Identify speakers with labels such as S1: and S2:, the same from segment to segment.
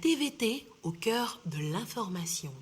S1: TVT au cœur de l'information.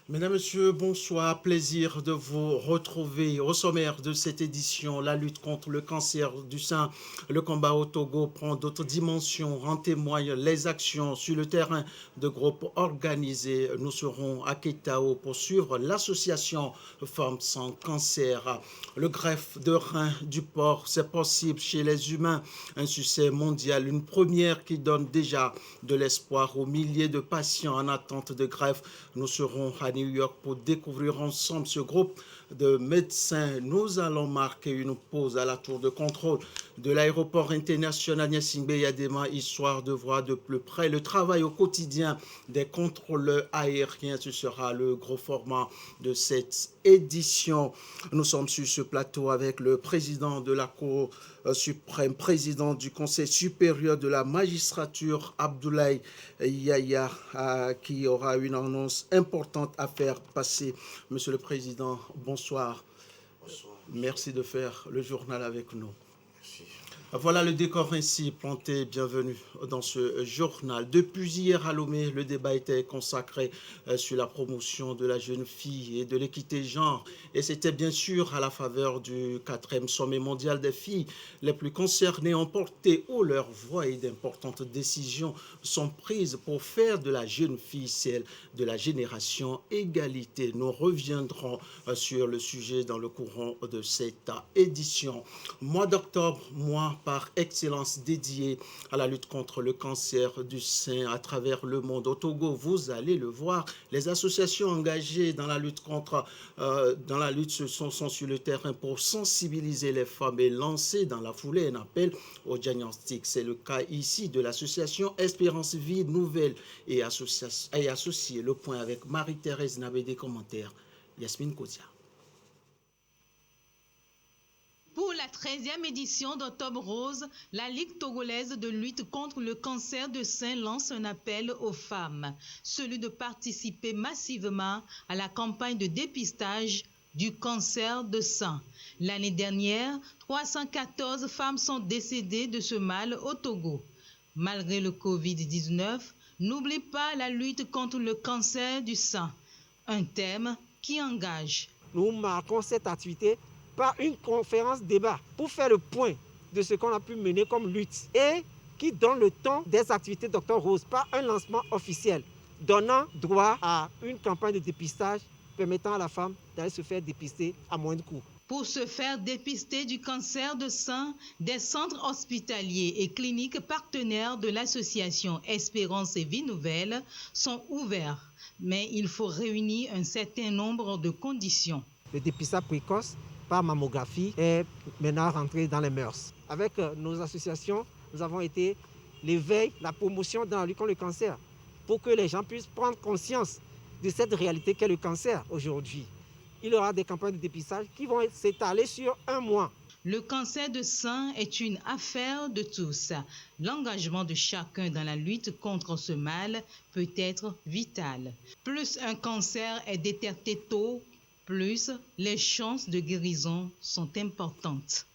S2: Mesdames, Messieurs, bonsoir. Plaisir de vous retrouver au sommaire de cette édition. La lutte contre le cancer du sein, le combat au Togo prend d'autres dimensions. En témoignent les actions sur le terrain de groupes organisés. Nous serons à Ketao pour suivre l'association Femmes sans cancer. Le greffe de rein du porc, c'est possible chez les humains. Un succès mondial, une première qui donne déjà de l'espoir aux milliers de patients en attente de greffe. Nous serons à New York pour découvrir ensemble ce groupe de médecins. Nous allons marquer une pause à la tour de contrôle de l'aéroport international Gnassingbé Yadema, histoire de voir de plus près le travail au quotidien des contrôleurs aériens. Ce sera le gros format de cette édition. Nous sommes sur ce plateau avec le président de la Cour suprême, président du Conseil supérieur de la magistrature, Abdoulaye Yaya, qui aura une annonce importante à faire passer. Monsieur le Président, bonsoir.
S3: Bonsoir.
S2: Merci de faire le journal avec nous.
S3: Merci.
S2: Voilà le décor ainsi planté. Bienvenue dans ce journal. Depuis hier à Lomé, le débat était consacré sur la promotion de la jeune fille et de l'équité genre. Et c'était bien sûr à la faveur du 4e sommet mondial des filles. Les plus concernées ont porté haut leur voix et d'importantes décisions sont prises pour faire de la jeune fille celle de la génération égalité. Nous reviendrons sur le sujet dans le courant de cette édition. Mois d'octobre, mois par excellence dédié à la lutte contre le cancer du sein à travers le monde. Au Togo, vous allez le voir, les associations engagées dans la lutte sont sur le terrain pour sensibiliser les femmes et lancer dans la foulée un appel au diagnostic. C'est le cas ici de l'association Espérance Vie Nouvelle et associée. Le point avec Marie-Thérèse Nabé des commentaires. Yasmine Kotia.
S4: Pour la 13e édition d'Octobre Rose, la Ligue togolaise de lutte contre le cancer du sein lance un appel aux femmes, celui de participer massivement à la campagne de dépistage du cancer de sein. L'année dernière, 314 femmes sont décédées de ce mal au Togo. Malgré le Covid-19, n'oublie pas la lutte contre le cancer du sein, un thème qui engage.
S5: Nous marquons cette activité par une conférence débat pour faire le point de ce qu'on a pu mener comme lutte et qui donne le ton des activités d'Octobre Rose par un lancement officiel donnant droit à une campagne de dépistage permettant à la femme d'aller se faire dépister à moindre coût.
S4: Pour se faire dépister du cancer de sein, des centres hospitaliers et cliniques partenaires de l'association Espérance et Vie Nouvelle sont ouverts, mais il faut réunir un certain nombre de conditions.
S5: Le dépistage précoce par mammographie est maintenant rentré dans les mœurs. Avec nos associations, nous avons été l'éveil, la promotion dans la lutte contre le cancer pour que les gens puissent prendre conscience de cette réalité qu'est le cancer aujourd'hui. Il y aura des campagnes de dépistage qui vont s'étaler sur un mois.
S4: Le cancer de sein est une affaire de tous. L'engagement de chacun dans la lutte contre ce mal peut être vital. Plus un cancer est détecté tôt, plus les chances de guérison sont importantes.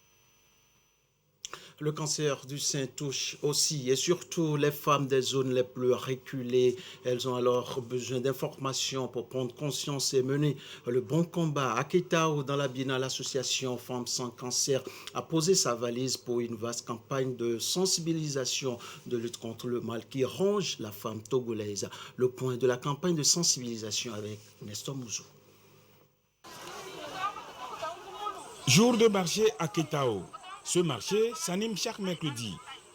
S2: Le cancer du sein touche aussi et surtout les femmes des zones les plus reculées. Elles ont alors besoin d'informations pour prendre conscience et mener le bon combat. À Ketao, dans la Biennale, l'association Femmes sans cancer a posé sa valise pour une vaste campagne de sensibilisation de lutte contre le mal qui ronge la femme togolaise. Le point de la campagne de sensibilisation avec Nestor Mouzou.
S6: Jour de marché à Ketao. Ce marché s'anime chaque mercredi.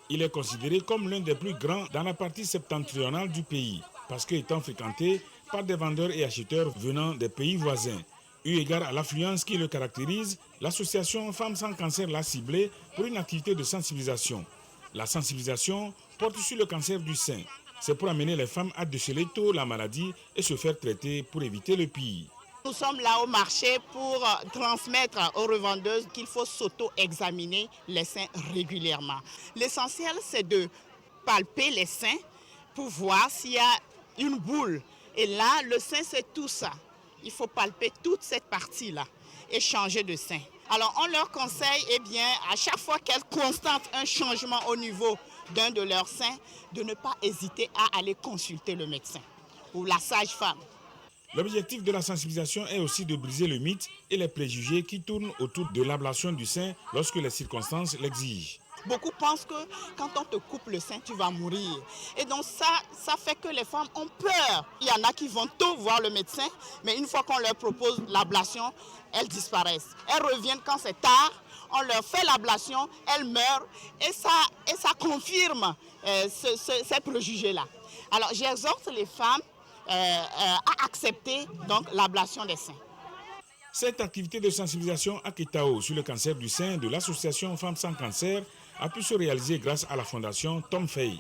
S6: Il est considéré comme l'un des plus grands dans la partie septentrionale du pays, parce qu'étant fréquenté par des vendeurs et acheteurs venant des pays voisins. Eu égard à l'affluence qui le caractérise, l'association Femmes sans cancer l'a ciblé pour une activité de sensibilisation. La sensibilisation porte sur le cancer du sein. C'est pour amener les femmes à déceler tôt la maladie et se faire traiter pour éviter le pire.
S3: Nous sommes là au marché pour transmettre aux revendeuses qu'il faut s'auto-examiner les seins régulièrement. L'essentiel, c'est de palper les seins pour voir s'il y a une boule. Et là, le sein, c'est tout ça. Il faut palper toute cette partie-là et changer de sein. Alors, on leur conseille, à chaque fois qu'elles constatent un changement au niveau d'un de leurs seins, de ne pas hésiter à aller consulter le médecin ou la sage-femme.
S6: L'objectif de la sensibilisation est aussi de briser le mythe et les préjugés qui tournent autour de l'ablation du sein lorsque les circonstances l'exigent.
S3: Beaucoup pensent que quand on te coupe le sein, tu vas mourir. Et donc ça fait que les femmes ont peur. Il y en a qui vont tôt voir le médecin, mais une fois qu'on leur propose l'ablation, elles disparaissent. Elles reviennent quand c'est tard, on leur fait l'ablation, elles meurent et ça confirme ces préjugés-là. Alors j'exhorte les femmes à accepter donc l'ablation des seins.
S6: Cette activité de sensibilisation à Ketao sur le cancer du sein de l'association Femmes sans cancer a pu se réaliser grâce à la fondation Tom Fay.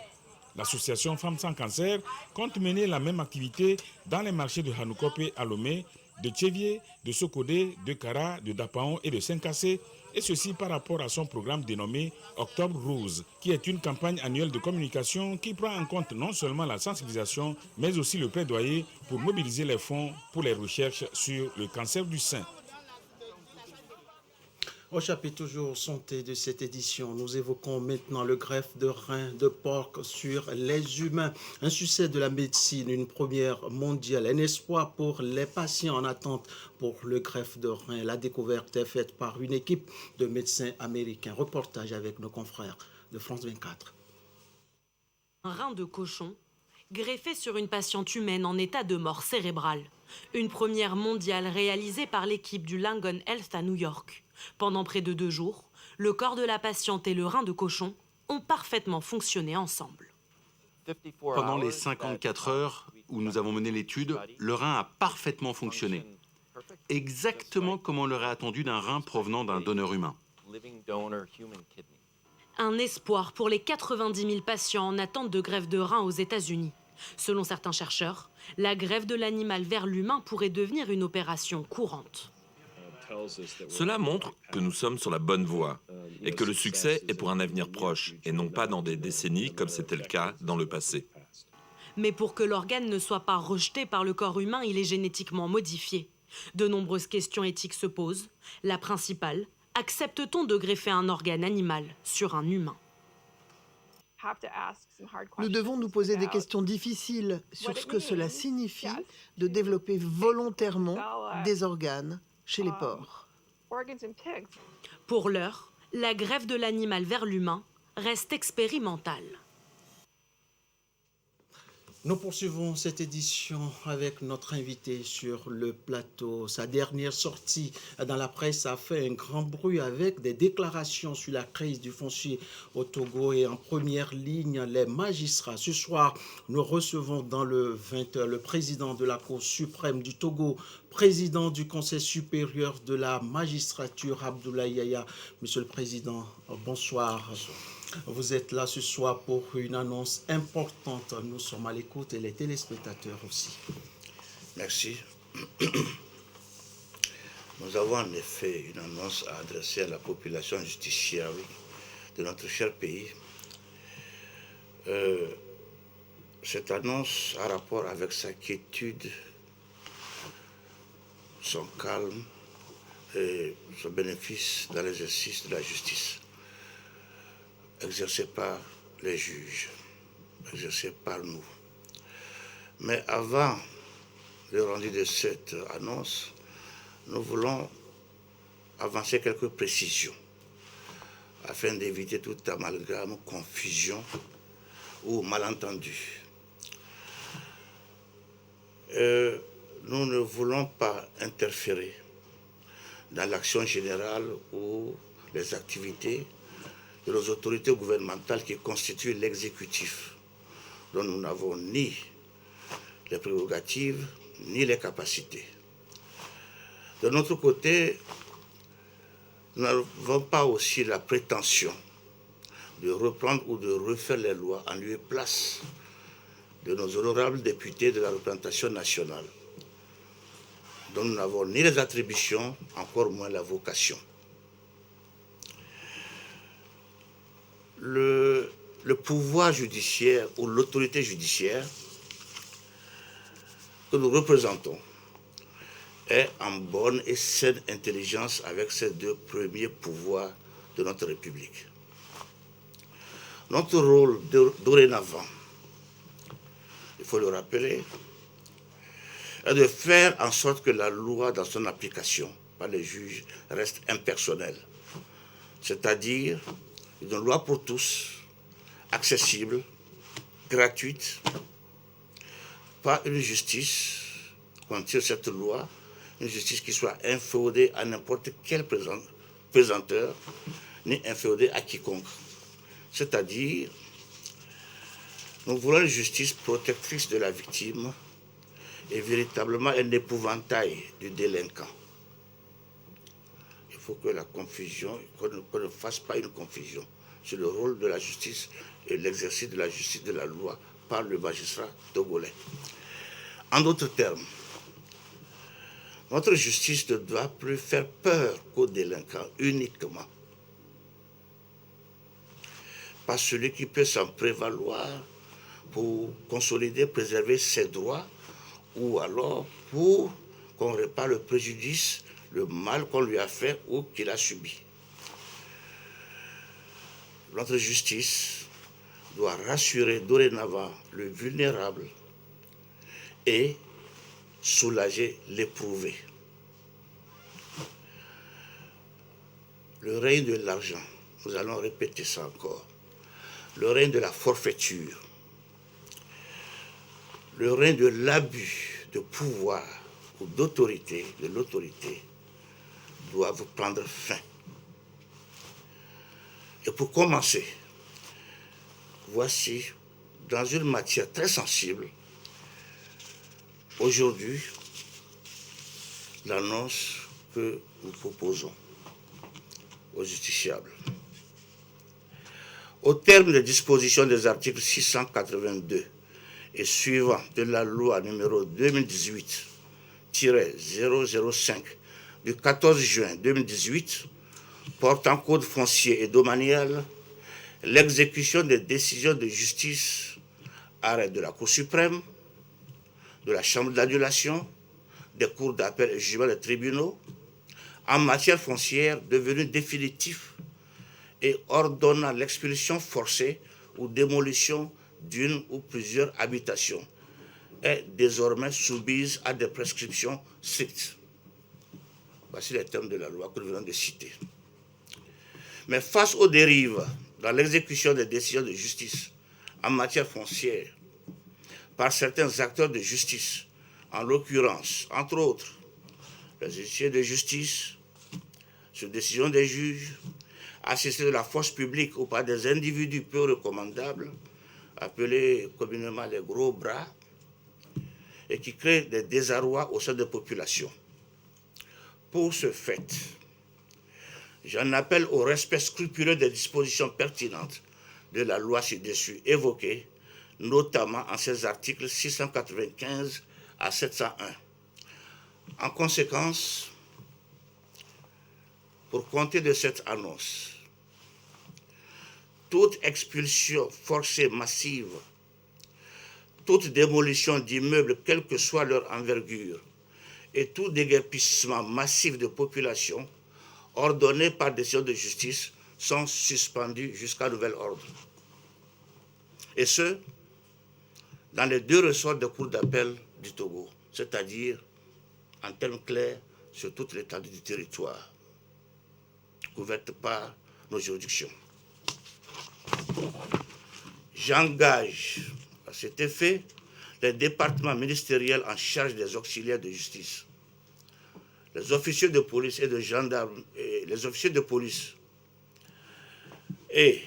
S6: L'association Femmes sans cancer compte mener la même activité dans les marchés de Hanoukope à Lomé, de Tchévier, de Sokodé, de Kara, de Dapaon et de Saint-Cassé, et ceci par rapport à son programme dénommé Octobre Rose, qui est une campagne annuelle de communication qui prend en compte non seulement la sensibilisation, mais aussi le plaidoyer pour mobiliser les fonds pour les recherches sur le cancer du sein.
S2: Au chapitre toujours santé de cette édition, nous évoquons maintenant le greffe de rein de porc sur les humains. Un succès de la médecine, une première mondiale, un espoir pour les patients en attente pour le greffe de rein. La découverte est faite par une équipe de médecins américains. Reportage avec nos confrères de France 24.
S7: Un rein de cochon greffé sur une patiente humaine en état de mort cérébrale. Une première mondiale réalisée par l'équipe du Langone Health à New York. Pendant près de 2 jours, le corps de la patiente et le rein de cochon ont parfaitement fonctionné ensemble.
S8: Pendant les 54 heures où nous avons mené l'étude, le rein a parfaitement fonctionné. Exactement comme on l'aurait attendu d'un rein provenant d'un donneur humain.
S7: Un espoir pour les 90 000 patients en attente de greffe de rein aux États-Unis. Selon certains chercheurs, la greffe de l'animal vers l'humain pourrait devenir une opération courante.
S9: Cela montre que nous sommes sur la bonne voie et que le succès est pour un avenir proche et non pas dans des décennies comme c'était le cas dans le passé.
S7: Mais pour que l'organe ne soit pas rejeté par le corps humain, il est génétiquement modifié. De nombreuses questions éthiques se posent. La principale, accepte-t-on de greffer un organe animal sur un humain ?
S10: Nous devons nous poser des questions difficiles sur ce que cela signifie de développer volontairement des organes chez les porcs.
S7: Pour l'heure, la greffe de l'animal vers l'humain reste expérimentale.
S2: Nous poursuivons cette édition avec notre invité sur le plateau. Sa dernière sortie dans la presse a fait un grand bruit avec des déclarations sur la crise du foncier au Togo et en première ligne les magistrats. Ce soir, nous recevons dans le 20h le président de la Cour suprême du Togo, président du Conseil supérieur de la magistrature, Abdoulaye Yaya. Monsieur le Président, bonsoir. Vous êtes là ce soir pour une annonce importante. Nous sommes à l'écoute et les téléspectateurs aussi.
S11: Merci. Nous avons en effet une annonce à adresser à la population justiciable de notre cher pays. Cette annonce a rapport avec sa quiétude, son calme et son bénéfice dans l'exercice de la justice. Exercé par les juges, exercé par nous. Mais avant le rendu de cette annonce, nous voulons avancer quelques précisions afin d'éviter tout amalgame, confusion ou malentendu. Nous ne voulons pas interférer dans l'action générale ou les activités de nos autorités gouvernementales qui constituent l'exécutif, dont nous n'avons ni les prérogatives ni les capacités. De notre côté, nous n'avons pas aussi la prétention de reprendre ou de refaire les lois en lieu et place de nos honorables députés de la représentation nationale. dont nous n'avons ni les attributions, encore moins la vocation. Le pouvoir judiciaire ou l'autorité judiciaire que nous représentons est en bonne et saine intelligence avec ces deux premiers pouvoirs de notre République. Notre rôle dorénavant, il faut le rappeler, est de faire en sorte que la loi dans son application par les juges reste impersonnelle, c'est-à-dire une loi pour tous, accessible, gratuite, pas une justice, quand tire cette loi, une justice qui soit inféodée à n'importe quel présenteur, ni inféodée à quiconque. C'est-à-dire, nous voulons une justice protectrice de la victime et véritablement un épouvantail du délinquant. Il faut que la confusion, qu'on ne fasse pas une confusion sur le rôle de la justice et l'exercice de la justice de la loi par le magistrat togolais. En d'autres termes, notre justice ne doit plus faire peur qu'aux délinquants uniquement. Pas celui qui peut s'en prévaloir pour consolider, préserver ses droits, ou alors pour qu'on répare le préjudice, le mal qu'on lui a fait ou qu'il a subi. Notre justice doit rassurer dorénavant le vulnérable et soulager l'éprouvé. Le règne de l'argent, nous allons répéter ça encore, le règne de la forfaiture, le règne de l'abus de pouvoir ou d'autorité, de l'autorité, doivent prendre fin. Et pour commencer, voici, dans une matière très sensible, aujourd'hui, l'annonce que nous proposons aux justiciables. Au terme des dispositions des articles 682 et suivants de la loi numéro 2018-005 du 14 juin 2018, portant code foncier et domanial, l'exécution des décisions de justice, arrêt de la Cour suprême, de la Chambre d'annulation, des cours d'appel et jugements des tribunaux, en matière foncière devenus définitifs et ordonnant l'expulsion forcée ou démolition d'une ou plusieurs habitations, est désormais soumise à des prescriptions strictes. Voici les termes de la loi que nous venons de citer. Mais face aux dérives dans l'exécution des décisions de justice en matière foncière par certains acteurs de justice, en l'occurrence, entre autres, les huissiers de justice, sur décision des juges, assistés de la force publique ou par des individus peu recommandables, appelés communément les gros bras, et qui créent des désarrois au sein des populations. Pour ce fait, j'en appelle au respect scrupuleux des dispositions pertinentes de la loi ci-dessus évoquée, notamment en ses articles 695 à 701. En conséquence, pour compter de cette annonce, toute expulsion forcée massive, toute démolition d'immeubles, quelle que soit leur envergure, et tout déguerpissement massif de population ordonnés par décision de justice sont suspendus jusqu'à nouvel ordre. Et ce, dans les deux ressorts de cour d'appel du Togo, c'est-à-dire, en termes clairs, sur toute l'étendue du territoire, couverte par nos juridictions. J'engage à cet effet les départements ministériels en charge des auxiliaires de justice, les officiers de police et de gendarmes, et les officiers de police et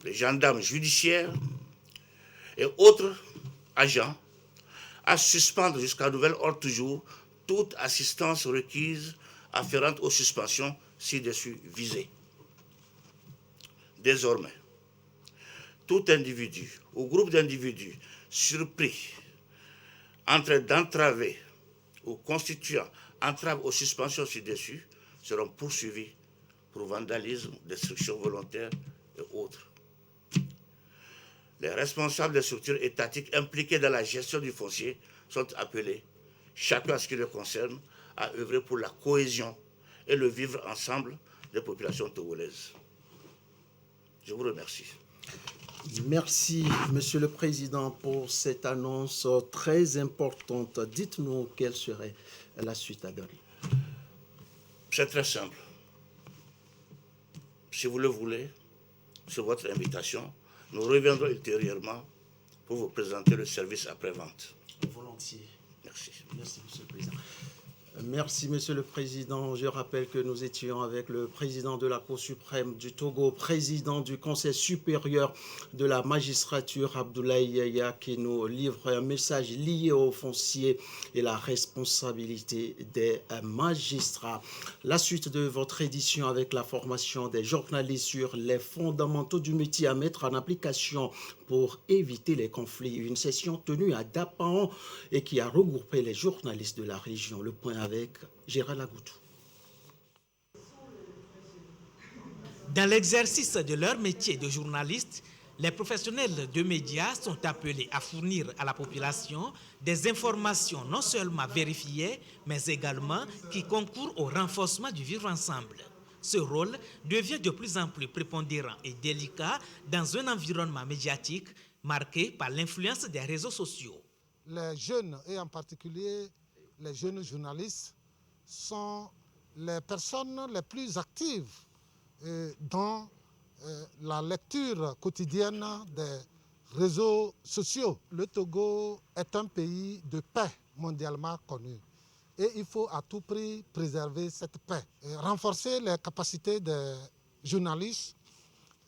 S11: les gendarmes judiciaires et autres agents à suspendre jusqu'à nouvel ordre toujours toute assistance requise afférente aux suspensions ci-dessus visées. Désormais, tout individu ou groupe d'individus surpris en train d'entraver ou constituant entrave aux suspensions ci-dessus seront poursuivis pour vandalisme, destruction volontaire et autres. Les responsables des structures étatiques impliquées dans la gestion du foncier sont appelés, chacun à ce qui le concerne, à œuvrer pour la cohésion et le vivre ensemble des populations togolaises. Je vous remercie.
S2: Merci, Monsieur le Président, pour cette annonce très importante. Dites-nous quelle serait la suite à donner.
S11: C'est très simple. Si vous le voulez, sur votre invitation, nous reviendrons ultérieurement pour vous présenter le service après-vente.
S2: Volontiers.
S11: Merci.
S2: Merci, Monsieur le Président. Merci, Monsieur le Président. Je rappelle que nous étions avec le président de la Cour suprême du Togo, président du Conseil supérieur de la magistrature, Abdoulaye Yaya, qui nous livre un message lié au foncier et la responsabilité des magistrats. La suite de votre édition avec la formation des journalistes sur les fondamentaux du métier à mettre en application pour éviter les conflits. Une session tenue à Dapaon et qui a regroupé les journalistes de la région. Le point avec Gérald Agoutou.
S12: Dans l'exercice de leur métier de journaliste, les professionnels de médias sont appelés à fournir à la population des informations non seulement vérifiées, mais également qui concourent au renforcement du vivre ensemble. Ce rôle devient de plus en plus prépondérant et délicat dans un environnement médiatique marqué par l'influence des réseaux sociaux.
S13: Les jeunes, et en particulier les jeunes journalistes, sont les personnes les plus actives dans la lecture quotidienne des réseaux sociaux. Le Togo est un pays de paix mondialement connu. Et il faut à tout prix préserver cette paix. Et renforcer les capacités des journalistes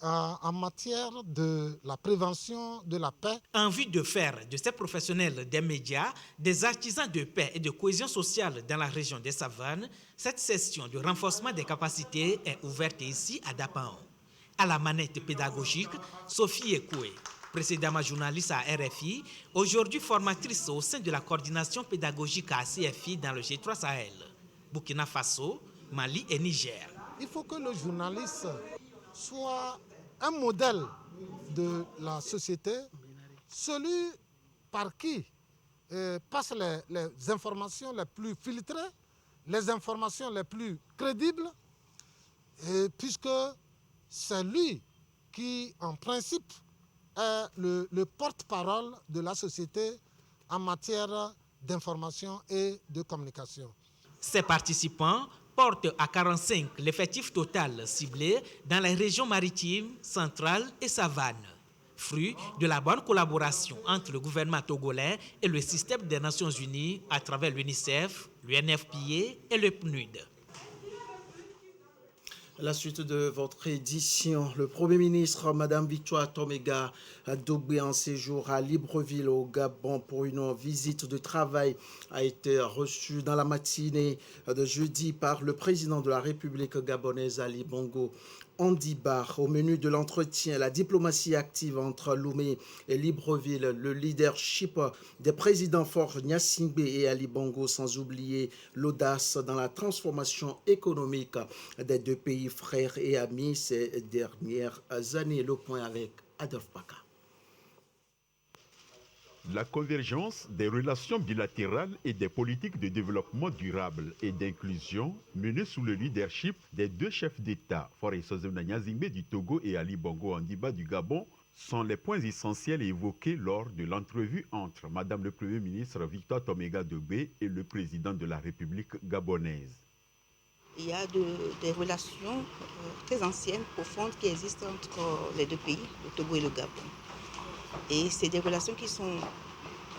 S13: en matière de la prévention de la paix.
S12: En vue de faire de ces professionnels des médias des artisans de paix et de cohésion sociale dans la région des Savanes, cette session de renforcement des capacités est ouverte ici à Dapaon. À la manette pédagogique, Sophie Ekoué, précédemment journaliste à RFI, aujourd'hui formatrice au sein de la coordination pédagogique à CFI dans le G3 Sahel, Burkina Faso, Mali et Niger.
S13: Il faut que le journaliste soit un modèle de la société, celui par qui passent les informations les plus filtrées, les informations les plus crédibles, puisque c'est lui qui, en principe, est le porte-parole de la société en matière d'information et de communication.
S12: Ces participants portent à 45 l'effectif total ciblé dans les régions maritimes, centrales et savanes, fruit de la bonne collaboration entre le gouvernement togolais et le système des Nations Unies à travers l'UNICEF, l'UNFPA et le PNUD.
S2: La suite de votre édition, le Premier ministre, Mme Victoire Tomega Dogbe, en séjour à Libreville au Gabon pour une visite de travail, a été reçu dans la matinée de jeudi par le président de la République gabonaise, Ali Bongo Ondimba. Au menu de l'entretien, la diplomatie active entre Lomé et Libreville, le leadership des présidents Faure Gnassingbé et Ali Bongo, sans oublier l'audace dans la transformation économique des deux pays frères et amis ces dernières années. Le point avec Adolphe Baka.
S14: La convergence des relations bilatérales et des politiques de développement durable et d'inclusion menées sous le leadership des deux chefs d'État, Faure Gnassingbé du Togo et Ali Bongo Ondimba du Gabon, sont les points essentiels évoqués lors de l'entrevue entre Madame le Premier ministre Victoire Tomega Dogbe et le président de la République gabonaise.
S15: Il y a des relations très anciennes, profondes, qui existent entre les deux pays, le Togo et le Gabon. Et c'est des relations qui sont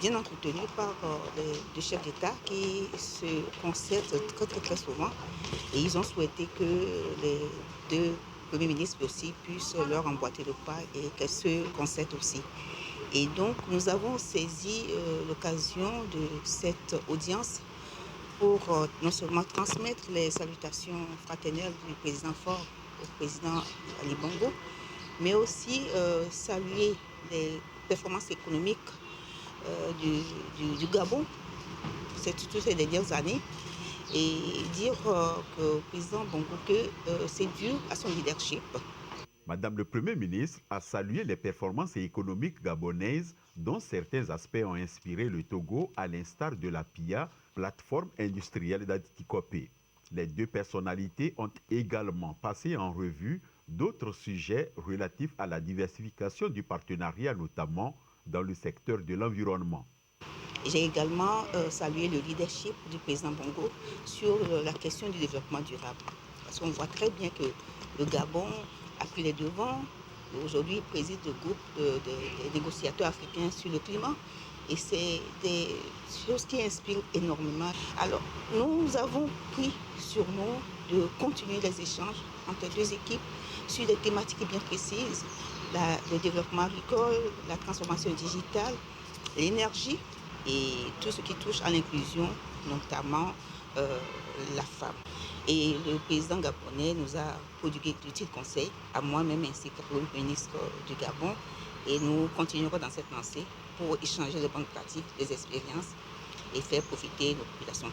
S15: bien entretenues par les deux chefs d'État qui se concertent très souvent. Et ils ont souhaité que les deux premiers ministres aussi puissent leur emboîter le pas et qu'elles se concertent aussi. Et donc nous avons saisi l'occasion de cette audience pour non seulement transmettre les salutations fraternelles du président Faure au président Ali Bongo, mais aussi saluer les performances économiques du Gabon, toutes ces dernières années et dire au président Bongo que c'est dû à son leadership.
S14: Madame le Premier ministre a salué les performances économiques gabonaises dont certains aspects ont inspiré le Togo, à l'instar de la PIA, plateforme industrielle d'Atitikopé. Les deux personnalités ont également passé en revue d'autres sujets relatifs à la diversification du partenariat, notamment dans le secteur de l'environnement.
S15: J'ai également salué le leadership du président Bongo sur la question du développement durable. Parce qu'on voit très bien que le Gabon a pris les devants. Aujourd'hui, il préside le groupe des négociateurs africains sur le climat. Et c'est des choses qui inspirent énormément. Alors, nous avons pris sur nous de continuer les échanges entre les deux équipes sur des thématiques bien précises. Le développement agricole, la transformation digitale, l'énergie et tout ce qui touche à l'inclusion, notamment la femme. Et le président gabonais nous a prodigué d'utiles conseils, à moi-même ainsi qu'au ministre du Gabon. Et nous continuerons dans cette lancée pour échanger les bonnes pratiques, les expériences et faire profiter nos populations.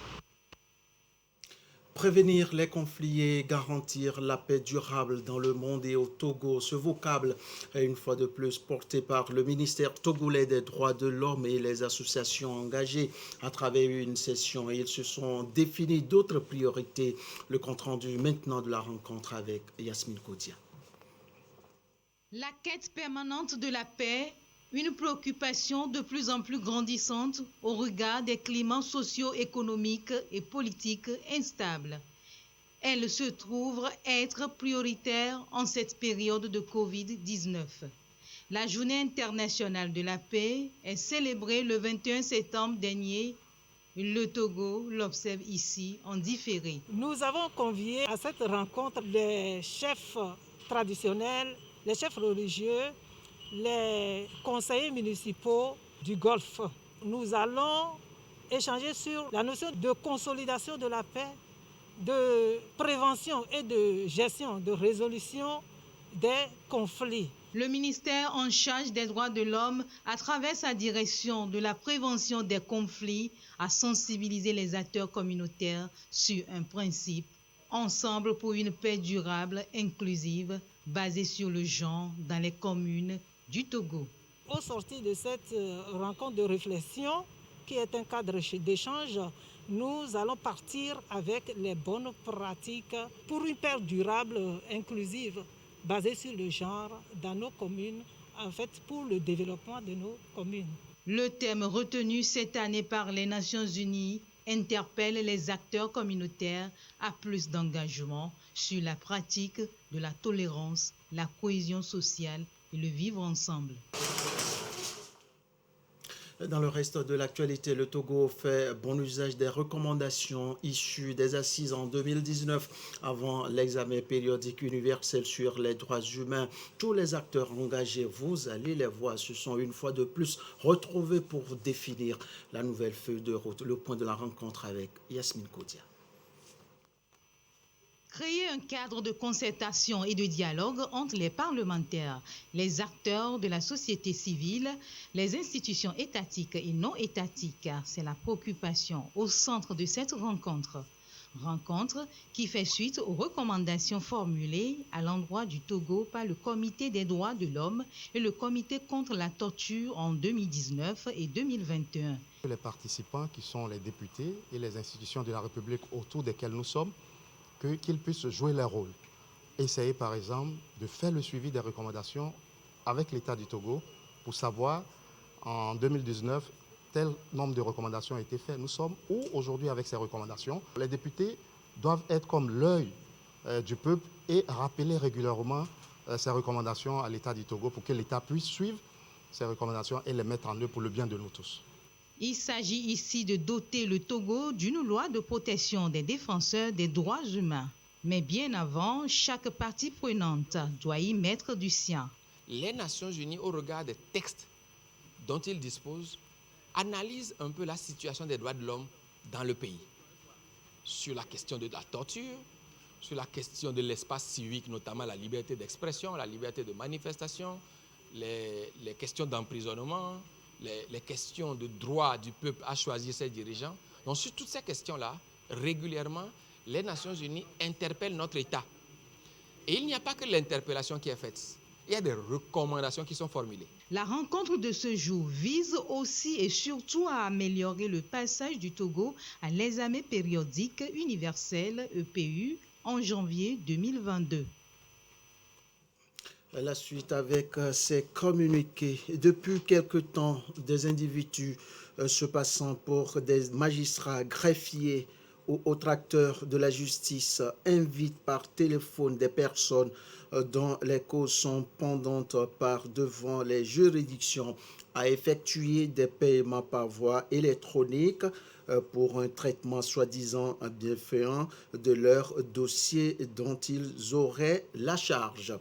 S2: Prévenir les conflits et garantir la paix durable dans le monde et au Togo. Ce vocable est une fois de plus porté par le ministère togolais des droits de l'homme et les associations engagées à travers une session. Et ils se sont définis d'autres priorités. Le compte-rendu maintenant de la rencontre avec Yasmine Kodia.
S4: La quête permanente de la paix, une préoccupation de plus en plus grandissante au regard des climats socio-économiques et politiques instables. Elle se trouve être prioritaire en cette période de Covid-19. La Journée internationale de la paix est célébrée le 21 septembre dernier. Le Togo l'observe ici en différé.
S16: Nous avons convié à cette rencontre les chefs traditionnels, les chefs religieux, les conseillers municipaux du Golfe. Nous allons échanger sur la notion de consolidation de la paix, de prévention et de gestion, de résolution des conflits.
S4: Le ministère en charge des droits de l'homme, à travers sa direction de la prévention des conflits, a sensibilisé les acteurs communautaires sur un principe: ensemble pour une paix durable, inclusive, basée sur le genre dans les communes du Togo.
S16: Au sortir de cette rencontre de réflexion, qui est un cadre d'échange, nous allons partir avec les bonnes pratiques pour une paix durable, inclusive, basée sur le genre dans nos communes, en fait pour le développement de nos communes.
S4: Le thème retenu cette année par les Nations Unies interpelle les acteurs communautaires à plus d'engagement sur la pratique de la tolérance, la cohésion sociale et le vivre ensemble.
S2: Dans le reste de l'actualité, le Togo fait bon usage des recommandations issues des assises en 2019 avant l'examen périodique universel sur les droits humains. Tous les acteurs engagés, vous allez les voir, se sont une fois de plus retrouvés pour définir la nouvelle feuille de route. Le point de la rencontre avec Yasmine Kodia.
S4: Créer un cadre de concertation et de dialogue entre les parlementaires, les acteurs de la société civile, les institutions étatiques et non étatiques, c'est la préoccupation au centre de cette rencontre. Rencontre qui fait suite aux recommandations formulées à l'endroit du Togo par le Comité des droits de l'homme et le Comité contre la torture en 2019 et 2021.
S17: Les participants qui sont les députés et les institutions de la République autour desquelles nous sommes, qu'ils puissent jouer leur rôle. Essayer par exemple de faire le suivi des recommandations avec l'État du Togo pour savoir en 2019 tel nombre de recommandations a été fait. Nous sommes où aujourd'hui avec ces recommandations? Les députés doivent être comme l'œil du peuple et rappeler régulièrement ces recommandations à l'État du Togo pour que l'État puisse suivre ces recommandations et les mettre en œuvre pour le bien de nous tous.
S4: Il s'agit ici de doter le Togo d'une loi de protection des défenseurs des droits humains. Mais bien avant, chaque partie prenante doit y mettre du sien.
S18: Les Nations Unies, au regard des textes dont ils disposent, analysent un peu la situation des droits de l'homme dans le pays. Sur la question de la torture, sur la question de l'espace civique, notamment la liberté d'expression, la liberté de manifestation, les questions d'emprisonnement, les questions de droit du peuple à choisir ses dirigeants. Donc sur toutes ces questions-là, régulièrement, les Nations Unies interpellent notre État. Et il n'y a pas que l'interpellation qui est faite. Il y a des recommandations qui sont formulées.
S4: La rencontre de ce jour vise aussi et surtout à améliorer le passage du Togo à l'examen périodique universel EPU en janvier 2022.
S2: La suite avec ces communiqués. Depuis quelque temps, des individus se passant pour des magistrats, greffiers ou autres acteurs de la justice invitent par téléphone des personnes dont les causes sont pendantes par devant les juridictions à effectuer des paiements par voie électronique pour un traitement soi-disant bienfaisant de leur dossier dont ils auraient la charge.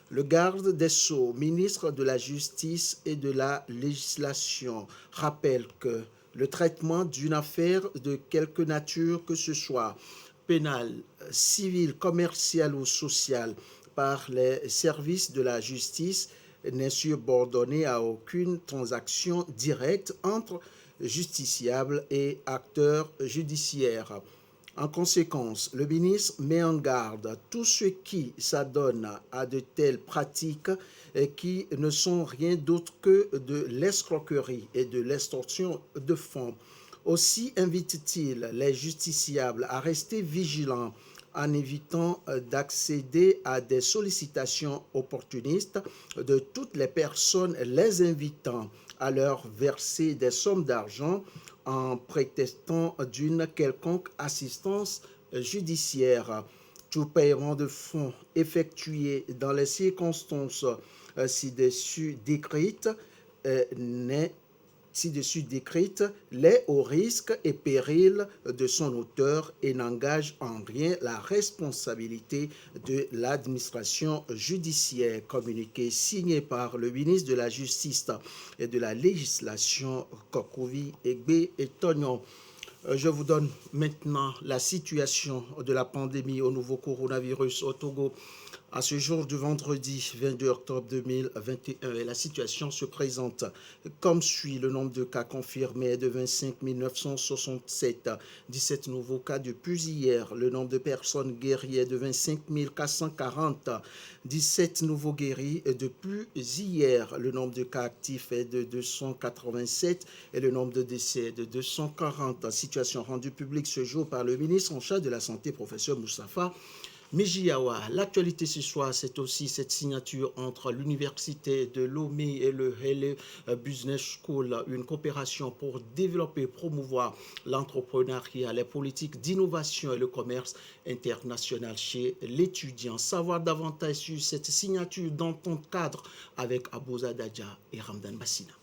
S2: Le garde des Sceaux, ministre de la Justice et de la Législation, rappelle que le traitement d'une affaire de quelque nature que ce soit, pénale, civile, commerciale ou sociale, par les services de la justice n'est subordonné à aucune transaction directe entre justiciables et acteurs judiciaires. En conséquence, le ministre met en garde tous ceux qui s'adonnent à de telles pratiques qui ne sont rien d'autre que de l'escroquerie et de l'extorsion de fonds. Aussi invite-t-il les justiciables à rester vigilants en évitant d'accéder à des sollicitations opportunistes de toutes les personnes les invitant à leur verser des sommes d'argent en prétextant d'une quelconque assistance judiciaire. Tout paiement de fonds effectué dans les circonstances ci-dessus décrites l'est au risque et péril de son auteur et n'engage en rien la responsabilité de l'administration judiciaire. Communiqué signé par le ministre de la Justice et de la Législation, Kokovi Egbe et Tognon. Je vous donne maintenant la situation de la pandémie au nouveau coronavirus au Togo. À ce jour du vendredi 22 octobre 2021, et la situation se présente comme suit. Le nombre de cas confirmés est de 25 967, 17 nouveaux cas depuis hier. Le nombre de personnes guéries est de 25 440, 17 nouveaux guéris depuis hier. Le nombre de cas actifs est de 287 et le nombre de décès est de 240. Situation rendue publique ce jour par le ministre en charge de la Santé, professeur Moustapha Mijiawa. L'actualité ce soir, c'est aussi cette signature entre l'Université de Lomé et le Hele Business School, une coopération pour développer et promouvoir l'entrepreneuriat, les politiques d'innovation et le commerce international chez l'étudiant. Savoir davantage sur cette signature d'entente cadre avec Abouza Dadja et Ramdan Bassina.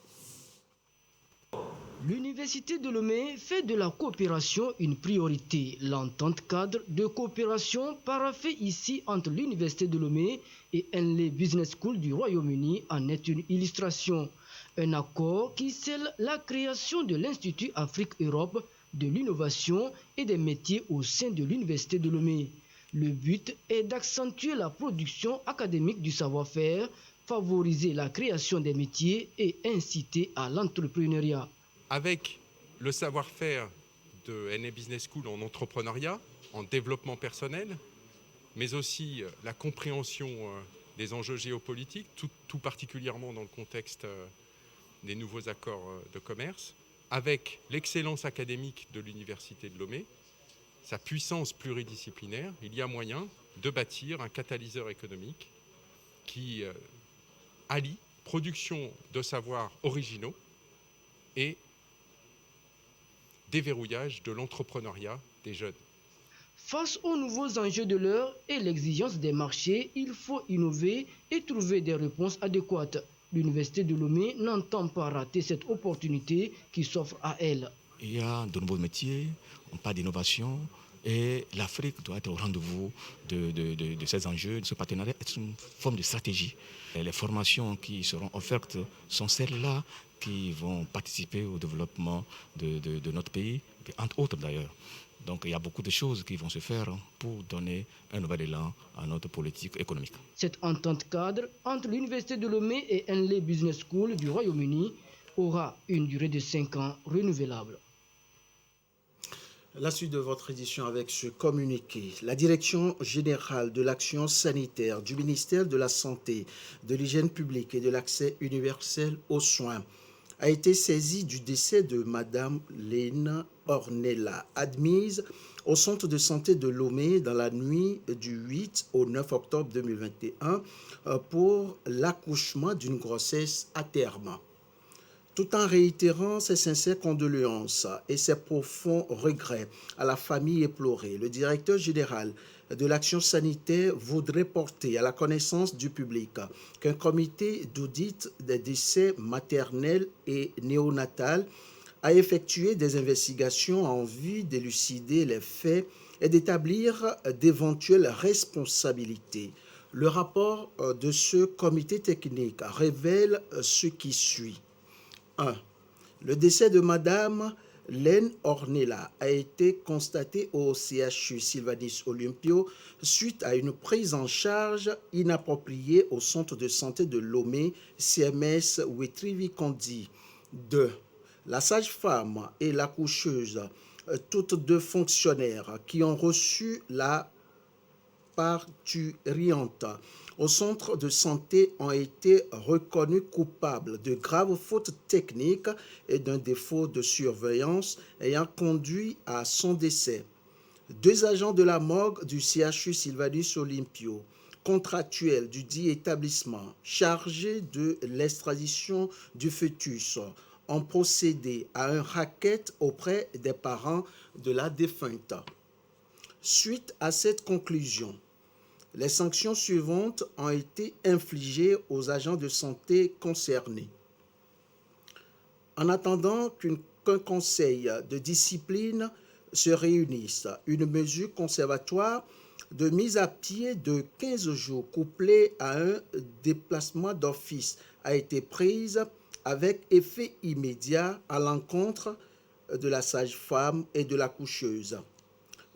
S19: L'Université de Lomé fait de la coopération une priorité. L'entente cadre de coopération paraphée ici entre l'Université de Lomé et Henley Business School du Royaume-Uni en est une illustration. Un accord qui scelle la création de l'Institut Afrique-Europe de l'innovation et des métiers au sein de l'Université de Lomé. Le but est d'accentuer la production académique du savoir-faire, favoriser la création des métiers et inciter à l'entrepreneuriat.
S20: Avec le savoir-faire de NA Business School en entrepreneuriat, en développement personnel, mais aussi la compréhension des enjeux géopolitiques, tout particulièrement dans le contexte des nouveaux accords de commerce, avec l'excellence académique de l'Université de Lomé, sa puissance pluridisciplinaire, il y a moyen de bâtir un catalyseur économique qui allie production de savoirs originaux et déverrouillage de l'entrepreneuriat des jeunes.
S19: Face aux nouveaux enjeux de l'heure et l'exigence des marchés, il faut innover et trouver des réponses adéquates. L'Université de Lomé n'entend pas rater cette opportunité qui s'offre à elle.
S21: Il y a de nouveaux métiers, on parle d'innovation et l'Afrique doit être au rendez-vous de ces enjeux. Ce partenariat est une forme de stratégie. Les formations qui seront offertes sont celles-là qui vont participer au développement de notre pays, entre autres d'ailleurs. Donc il y a beaucoup de choses qui vont se faire pour donner un nouvel élan à notre politique économique.
S19: Cette entente cadre entre l'Université de Lomé et Henley Business School du Royaume-Uni aura une durée de 5 ans renouvelable.
S2: La suite de votre édition avec ce communiqué. La Direction générale de l'action sanitaire du ministère de la Santé, de l'Hygiène publique et de l'accès universel aux soins a été saisie du décès de Madame Lene Ornella, admise au centre de santé de Lomé dans la nuit du 8 au 9 octobre 2021 pour l'accouchement d'une grossesse à terme. Tout en réitérant ses sincères condoléances et ses profonds regrets à la famille éplorée, le directeur général de l'action sanitaire voudrait porter à la connaissance du public qu'un comité d'audit des décès maternels et néonatals a effectué des investigations en vue d'élucider les faits et d'établir d'éventuelles responsabilités. Le rapport de ce comité technique révèle ce qui suit. 1. Le décès de Madame Lene Ornella a été constaté au CHU Sylvanus Olympio suite à une prise en charge inappropriée au centre de santé de Lomé, CMS Wetri-Vikondi. 2. La sage-femme et l'accoucheuse, toutes deux fonctionnaires qui ont reçu la parturiente au centre de santé ont été reconnus coupables de graves fautes techniques et d'un défaut de surveillance ayant conduit à son décès. 2 agents de la morgue du CHU Sylvanus Olympio, contractuels du dit établissement, chargés de l'extradition du fœtus, ont procédé à un racket auprès des parents de la défunte. Suite à cette conclusion, les sanctions suivantes ont été infligées aux agents de santé concernés. En attendant qu'un conseil de discipline se réunisse, une mesure conservatoire de mise à pied de 15 jours couplée à un déplacement d'office a été prise avec effet immédiat à l'encontre de la sage-femme et de l'accoucheuse.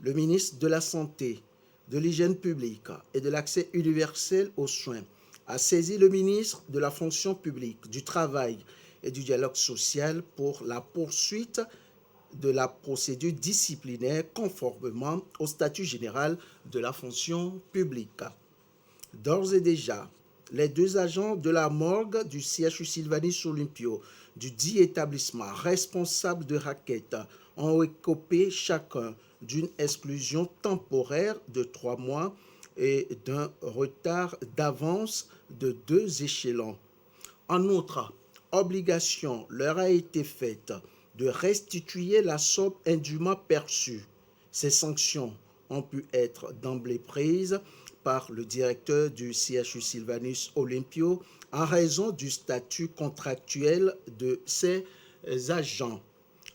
S2: Le ministre de la Santé, de l'Hygiène publique et de l'accès universel aux soins a saisi le ministre de la Fonction publique, du Travail et du Dialogue social pour la poursuite de la procédure disciplinaire conformément au statut général de la fonction publique. D'ores et déjà, les 2 agents de la morgue du CHU Sylvanus Olympio du dit établissement responsable de racket ont écopé chacun d'une exclusion temporaire de 3 mois et d'un retard d'avance de 2 échelons. En outre, obligation leur a été faite de restituer la somme indûment perçue. Ces sanctions ont pu être d'emblée prises par le directeur du CHU Sylvanus Olympio en raison du statut contractuel de ces agents.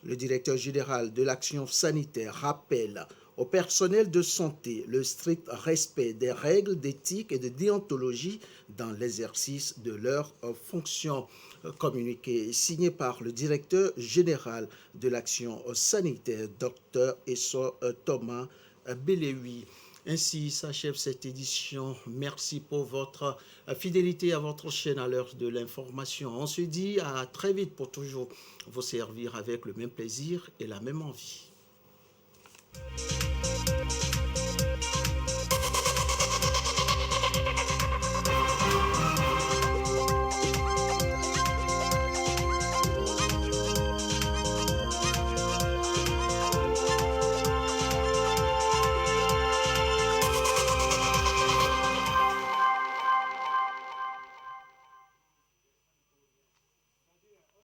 S2: Le directeur général de l'action sanitaire rappelle au personnel de santé le strict respect des règles d'éthique et de déontologie dans l'exercice de leurs fonctions. Communiqué signé par le directeur général de l'action sanitaire, Dr Essor Thomas Belewi. Ainsi s'achève cette édition. Merci pour votre fidélité à votre chaîne à l'heure de l'information. On se dit à très vite pour toujours vous servir avec le même plaisir et la même envie.